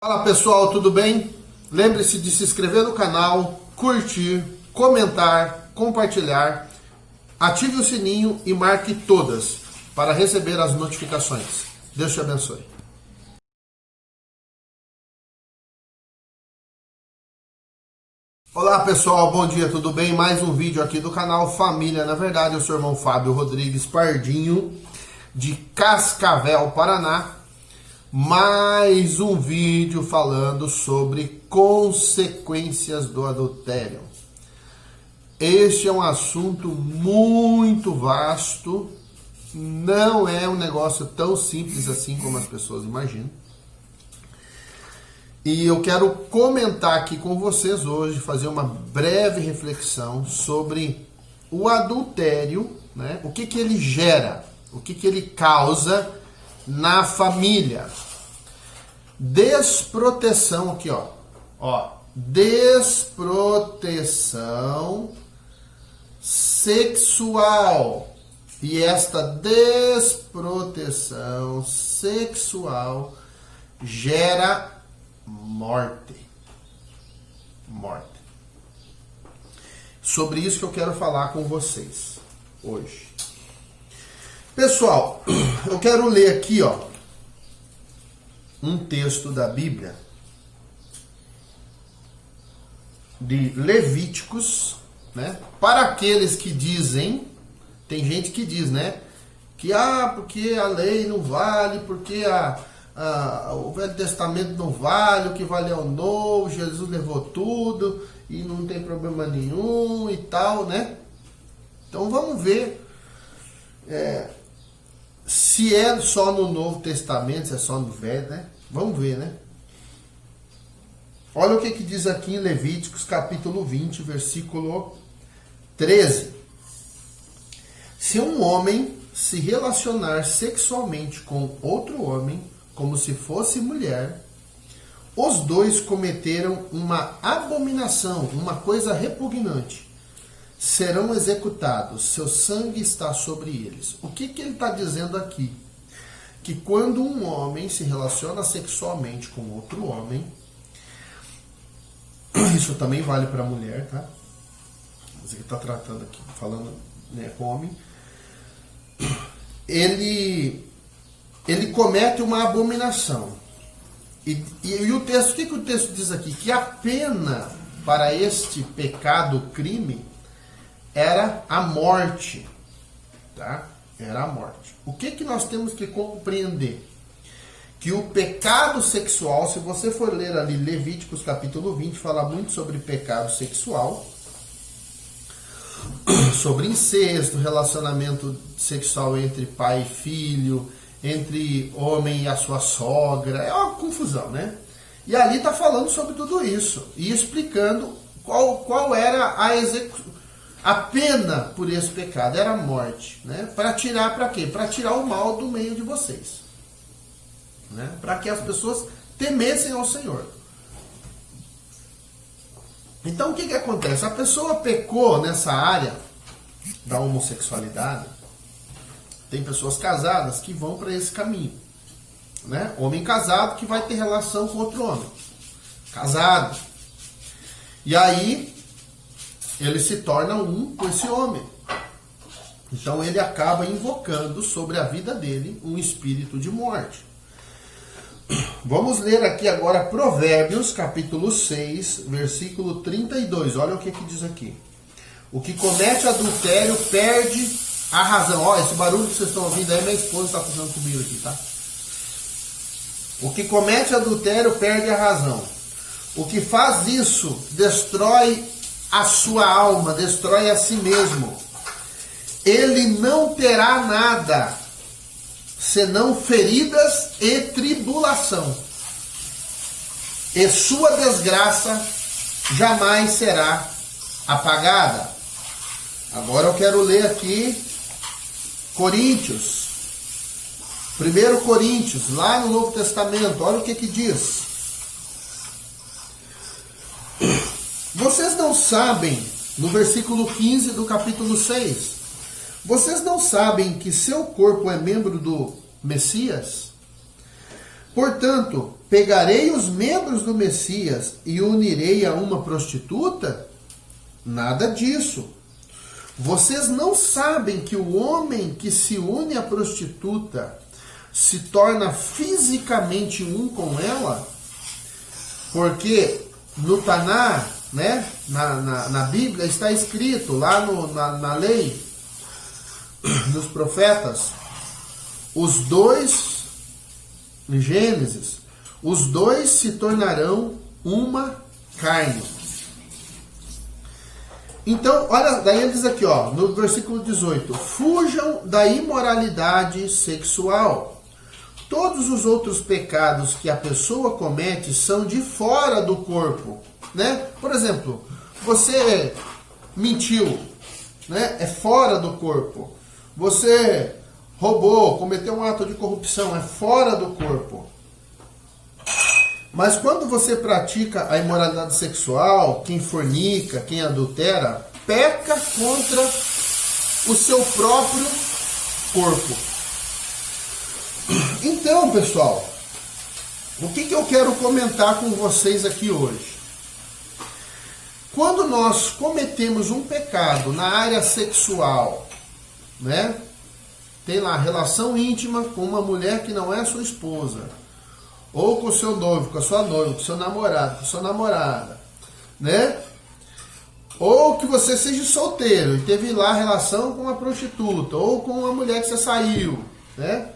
Fala pessoal, tudo bem? Lembre-se de se inscrever no canal, curtir, comentar, compartilhar, ative o sininho e marque todas para receber as notificações. Deus te abençoe. Olá pessoal, bom dia, tudo bem? Mais um vídeo aqui do canal Família na Verdade. Eu sou o irmão Fábio Rodrigues Pardinho, de Cascavel, Paraná. Mais um vídeo falando sobre consequências do adultério. Este é um assunto muito vasto, não é um negócio tão simples assim como as pessoas imaginam. E eu quero comentar aqui com vocês hoje, fazer uma breve reflexão sobre o adultério, né? O que ele gera, o que ele causa na família. Desproteção aqui, ó, desproteção sexual. E esta desproteção sexual gera morte. Sobre isso que eu quero falar com vocês hoje. Pessoal, eu quero ler aqui, um texto da Bíblia de Levíticos, né? Para aqueles que dizem, tem gente que diz, né? Que porque a lei não vale, porque o Velho Testamento não vale, o que vale é o Novo, Jesus levou tudo e não tem problema nenhum e tal, né? Então vamos ver se é só no Novo Testamento, se é só no Velho, né? Vamos ver, né? Olha o que diz aqui em Levíticos, capítulo 20, versículo 13. Se um homem se relacionar sexualmente com outro homem, como se fosse mulher, os dois cometeram uma abominação, uma coisa repugnante. Serão executados, seu sangue está sobre eles. O que ele está dizendo aqui? Que quando um homem se relaciona sexualmente com outro homem, isso também vale para a mulher, tá? Mas ele está tratando aqui, falando, né, com homem, ele comete uma abominação. E o texto, o que o texto diz aqui? Que a pena para este pecado, crime, era a morte, tá? Era a morte. O que nós temos que compreender? Que o pecado sexual, se você for ler ali Levíticos capítulo 20, fala muito sobre pecado sexual, sobre incesto, relacionamento sexual entre pai e filho, entre homem e a sua sogra, é uma confusão, né? E ali está falando sobre tudo isso e explicando qual era a pena por esse pecado. Era a morte, né? Para tirar, para quê? Para tirar o mal do meio de vocês, né? Para que as pessoas temessem ao Senhor. Então o que acontece? A pessoa pecou nessa área da homossexualidade. Tem pessoas casadas que vão para esse caminho, né? Homem casado que vai ter relação com outro homem casado, e aí ele se torna um com esse homem. Então ele acaba invocando sobre a vida dele um espírito de morte. Vamos ler aqui agora Provérbios, capítulo 6, versículo 32. Olha o que diz aqui. O que comete adultério perde a razão. Ó, esse barulho que vocês estão ouvindo aí, minha esposa está fazendo comigo aqui, tá? O que comete adultério perde a razão. O que faz isso destrói a sua alma, destrói a si mesmo. Ele não terá nada senão feridas e tribulação, e sua desgraça jamais será apagada. Agora eu quero ler aqui Coríntios, 1 Coríntios, lá no Novo Testamento. Olha o que diz. Vocês não sabem, no versículo 15 do capítulo 6, vocês não sabem que seu corpo é membro do Messias? Portanto, pegarei os membros do Messias e unirei a uma prostituta? Nada disso. Vocês não sabem que o homem que se une à prostituta se torna fisicamente um com ela? Porque no Taná, né, na Bíblia, está escrito lá na lei, nos profetas, os dois, em Gênesis, os dois se tornarão uma carne. Então, olha, daí ele diz aqui, ó, no versículo 18: fujam da imoralidade sexual. Todos os outros pecados que a pessoa comete são de fora do corpo, né? Por exemplo, você mentiu, né? É fora do corpo. Você roubou, cometeu um ato de corrupção, é fora do corpo. Mas quando você pratica a imoralidade sexual, quem fornica, quem adultera, peca contra o seu próprio corpo. Então, pessoal, o que eu quero comentar com vocês aqui hoje? Quando nós cometemos um pecado na área sexual, né? Tem lá relação íntima com uma mulher que não é sua esposa, ou com o seu noivo, com a sua noiva, com o seu namorado, com a sua namorada, né? Ou que você seja solteiro e teve lá relação com uma prostituta, ou com uma mulher que você saiu, né?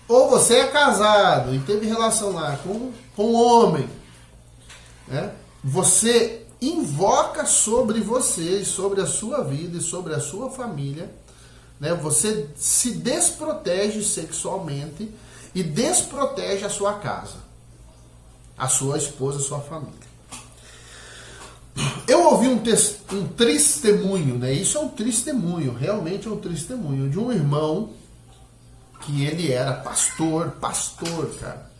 Ou você é casado e teve relação lá com um homem, né? Você invoca sobre você, sobre a sua vida e sobre a sua família, né? Você se desprotege sexualmente e desprotege a sua casa, a sua esposa, a sua família. Eu ouvi um testemunho, né? Isso é um testemunho, realmente é um testemunho de um irmão que ele era pastor, cara.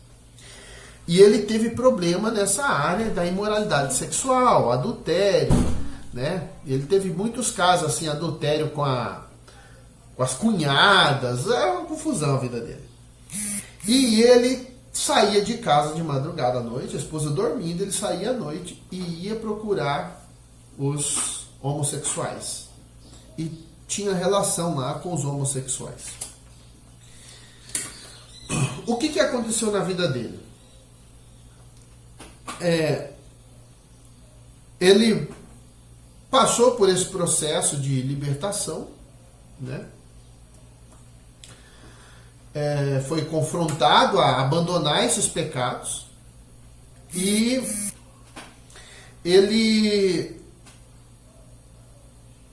E ele teve problema nessa área da imoralidade sexual, adultério, né? Ele teve muitos casos assim, adultério com as cunhadas, é uma confusão a vida dele. E ele saía de casa de madrugada à noite, a esposa dormindo, ele saía à noite e ia procurar os homossexuais. E tinha relação lá com os homossexuais. O que aconteceu na vida dele? Ele passou por esse processo de libertação, né? Foi confrontado a abandonar esses pecados e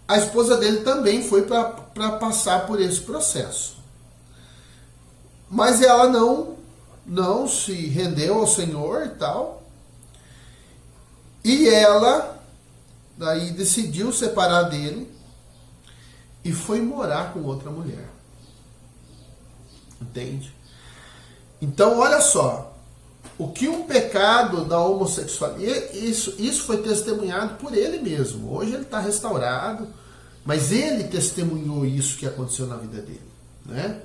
a esposa dele também foi para passar por esse processo, mas ela não se rendeu ao Senhor e tal, e ela daí decidiu separar dele e foi morar com outra mulher. Entende? Então, olha só, o que um pecado da homossexualidade, isso foi testemunhado por ele mesmo. Hoje ele está restaurado, mas ele testemunhou isso que aconteceu na vida dele, né?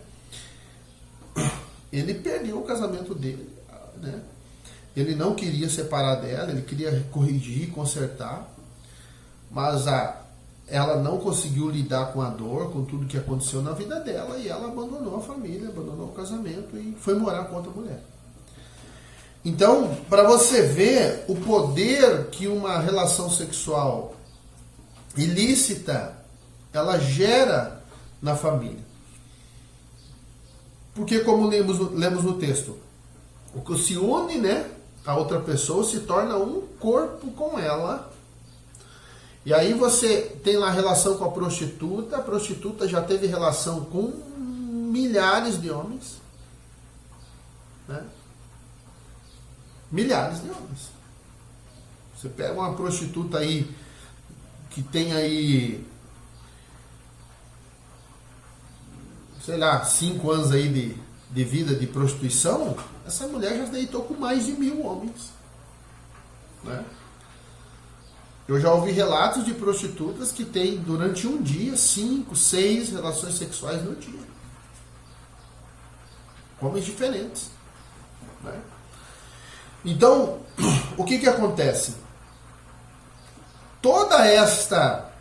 Ele perdeu o casamento dele, né? Ele não queria separar dela, ele queria corrigir, consertar, mas ela não conseguiu lidar com a dor, com tudo que aconteceu na vida dela, e ela abandonou a família, abandonou o casamento e foi morar com outra mulher. Então, para você ver o poder que uma relação sexual ilícita, ela gera na família. Porque, como lemos no texto, o que se une, né, a outra pessoa se torna um corpo com ela. E aí você tem lá relação com a prostituta já teve relação com milhares de homens, né? Milhares de homens. Você pega uma prostituta aí, que tem aí, sei lá, 5 anos aí de vida de prostituição, essa mulher já deitou com mais de 1000 homens, né? Eu já ouvi relatos de prostitutas que têm, durante um dia, 5, 6 relações sexuais no dia. Homens diferentes. né? Então, o que acontece? Toda esta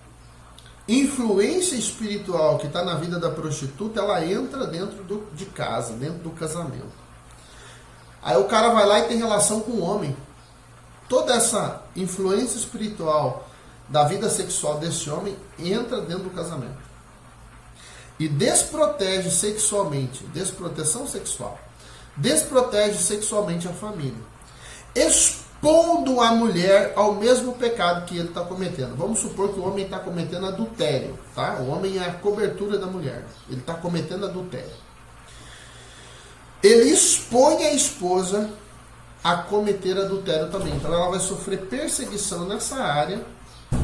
influência espiritual que está na vida da prostituta, ela entra dentro de casa, dentro do casamento. Aí o cara vai lá e tem relação com o homem. Toda essa influência espiritual da vida sexual desse homem entra dentro do casamento. E desprotege sexualmente, desproteção sexual, desprotege sexualmente a família, expondo a mulher ao mesmo pecado que ele está cometendo. Vamos supor que o homem está cometendo adultério, tá? O homem é a cobertura da mulher, ele está cometendo adultério. Ele expõe a esposa a cometer adultério também. Então ela vai sofrer perseguição nessa área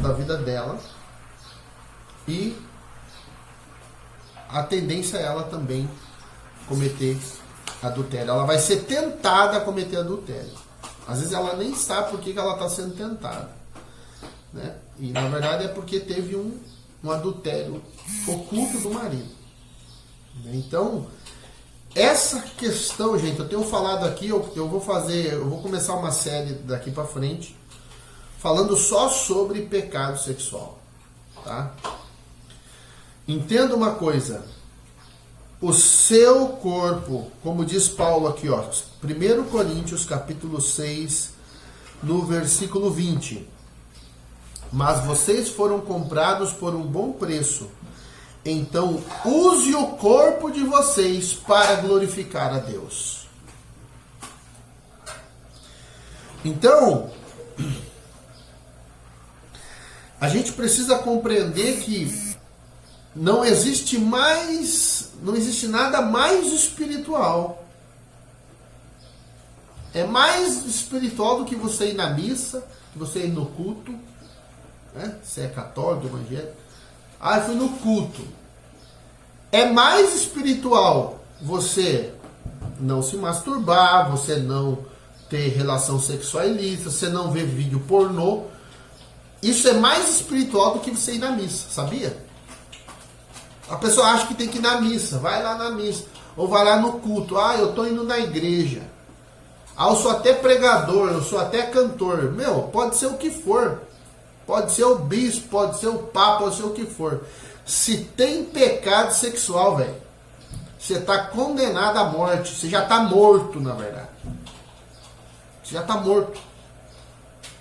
da vida dela e a tendência é ela também cometer adultério. Ela vai ser tentada a cometer adultério. Às vezes ela nem sabe por que ela está sendo tentada, né? E na verdade é porque teve um adultério oculto do marido. Então, essa questão, gente, eu tenho falado aqui, eu vou começar uma série daqui para frente falando só sobre pecado sexual, tá? Entenda uma coisa, o seu corpo, como diz Paulo aqui, ó, 1 Coríntios capítulo 6, no versículo 20. Mas vocês foram comprados por um bom preço, então use o corpo de vocês para glorificar a Deus. Então, a gente precisa compreender que não existe nada mais espiritual. É mais espiritual do que você ir na missa, que você ir no culto, né? Se é católico, evangélico. Ah, eu fui no culto. É mais espiritual você não se masturbar, você não ter relação sexual ilícita, você não ver vídeo pornô. Isso é mais espiritual do que você ir na missa, sabia? A pessoa acha que tem que ir na missa, vai lá na missa, ou vai lá no culto. Ah, eu estou indo na igreja. Ah, eu sou até pregador, eu sou até cantor. Meu, pode ser o que for. Pode ser o bispo, pode ser o papa, pode ser o que for. Se tem pecado sexual, velho, você está condenado à morte. Você já está morto, na verdade. Você já está morto.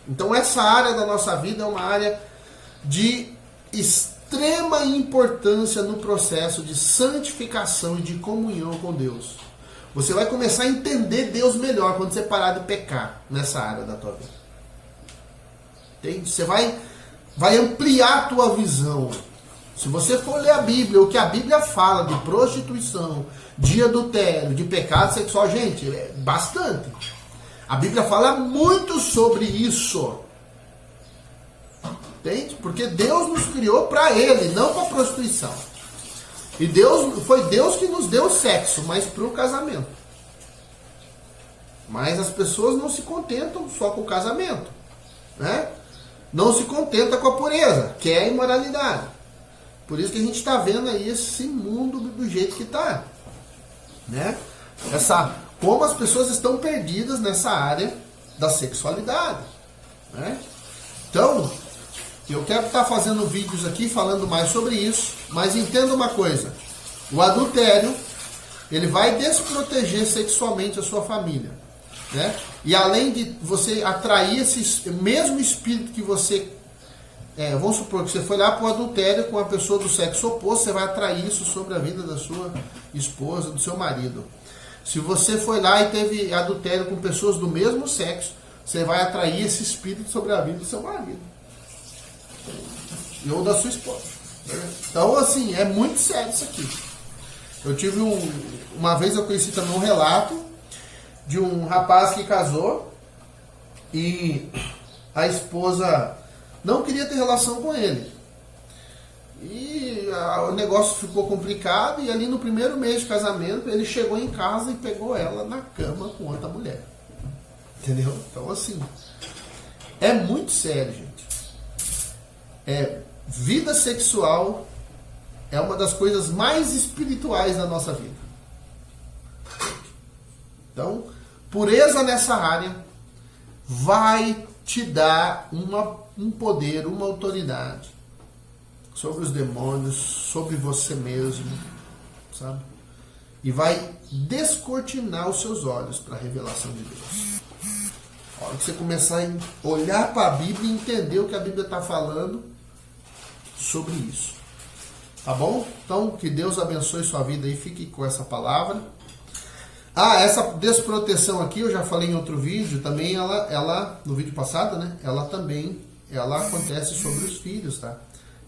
Então essa área da nossa vida é uma área de extrema importância no processo de santificação e de comunhão com Deus. Você vai começar a entender Deus melhor quando você parar de pecar nessa área da tua vida. Entende? Você vai ampliar a tua visão. Se você for ler a Bíblia, o que a Bíblia fala de prostituição, de adultério, de pecado sexual, gente, é bastante. A Bíblia fala muito sobre isso. Entende? Porque Deus nos criou para Ele, não para prostituição. E foi Deus que nos deu sexo, mas para o casamento. Mas as pessoas não se contentam só com o casamento, né? Não se contenta com a pureza, que é a imoralidade. Por isso que a gente está vendo aí esse mundo do jeito que está, né? Como as pessoas estão perdidas nessa área da sexualidade, né? Então, eu quero estar fazendo vídeos aqui falando mais sobre isso, mas entenda uma coisa: o adultério, ele vai desproteger sexualmente a sua família, né? E além de você atrair esse mesmo espírito que você... vamos supor que você foi lá para o adultério com uma pessoa do sexo oposto, você vai atrair isso sobre a vida da sua esposa, do seu marido. Se você foi lá e teve adultério com pessoas do mesmo sexo, você vai atrair esse espírito sobre a vida do seu marido. Ou da sua esposa. Então, assim, é muito sério isso aqui. Eu tive uma vez eu conheci também um relato de um rapaz que casou e a esposa não queria ter relação com ele. E o negócio ficou complicado e ali no primeiro mês de casamento ele chegou em casa e pegou ela na cama com outra mulher. Entendeu? Então, assim, é muito sério, gente. Vida sexual é uma das coisas mais espirituais da nossa vida. Então, Pureza nessa área vai te dar um poder, uma autoridade sobre os demônios, sobre você mesmo, sabe? E vai descortinar os seus olhos para a revelação de Deus. A hora que você começar a olhar para a Bíblia e entender o que a Bíblia está falando sobre isso. Tá bom? Então, que Deus abençoe sua vida e fique com essa palavra. Essa desproteção aqui, eu já falei em outro vídeo, também ela no vídeo passado, né? Ela acontece sobre os filhos, tá?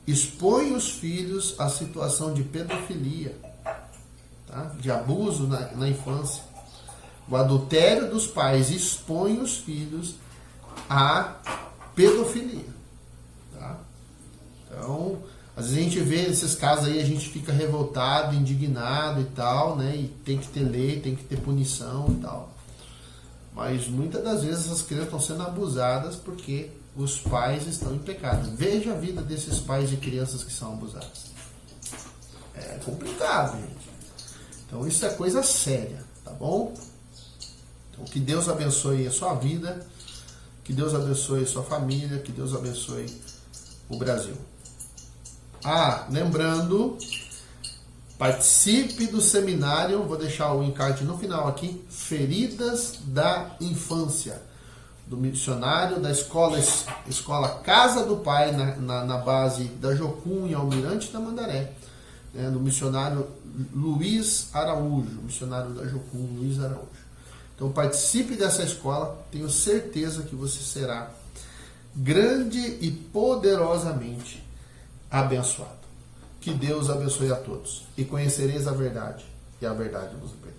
Expõe os filhos à situação de pedofilia, tá? De abuso na infância. O adultério dos pais expõe os filhos à pedofilia, tá? Então, às vezes a gente vê esses casos aí, a gente fica revoltado, indignado e tal, né? E tem que ter lei, tem que ter punição e tal. Mas muitas das vezes essas crianças estão sendo abusadas porque os pais estão em pecado. Veja a vida desses pais e crianças que são abusadas. É complicado, gente. Então isso é coisa séria, tá bom? Então que Deus abençoe a sua vida, que Deus abençoe a sua família, que Deus abençoe o Brasil. Lembrando, participe do seminário, vou deixar o encarte no final aqui, Feridas da Infância, do missionário da escola Casa do Pai, na base da Jocum, em Almirante Tamandaré, né, do missionário Luiz Araújo, missionário da Jocum, Luiz Araújo. Então participe dessa escola, tenho certeza que você será grande e poderosamente abençoado. Que Deus abençoe a todos. E conhecereis a verdade, e a verdade vos libertará.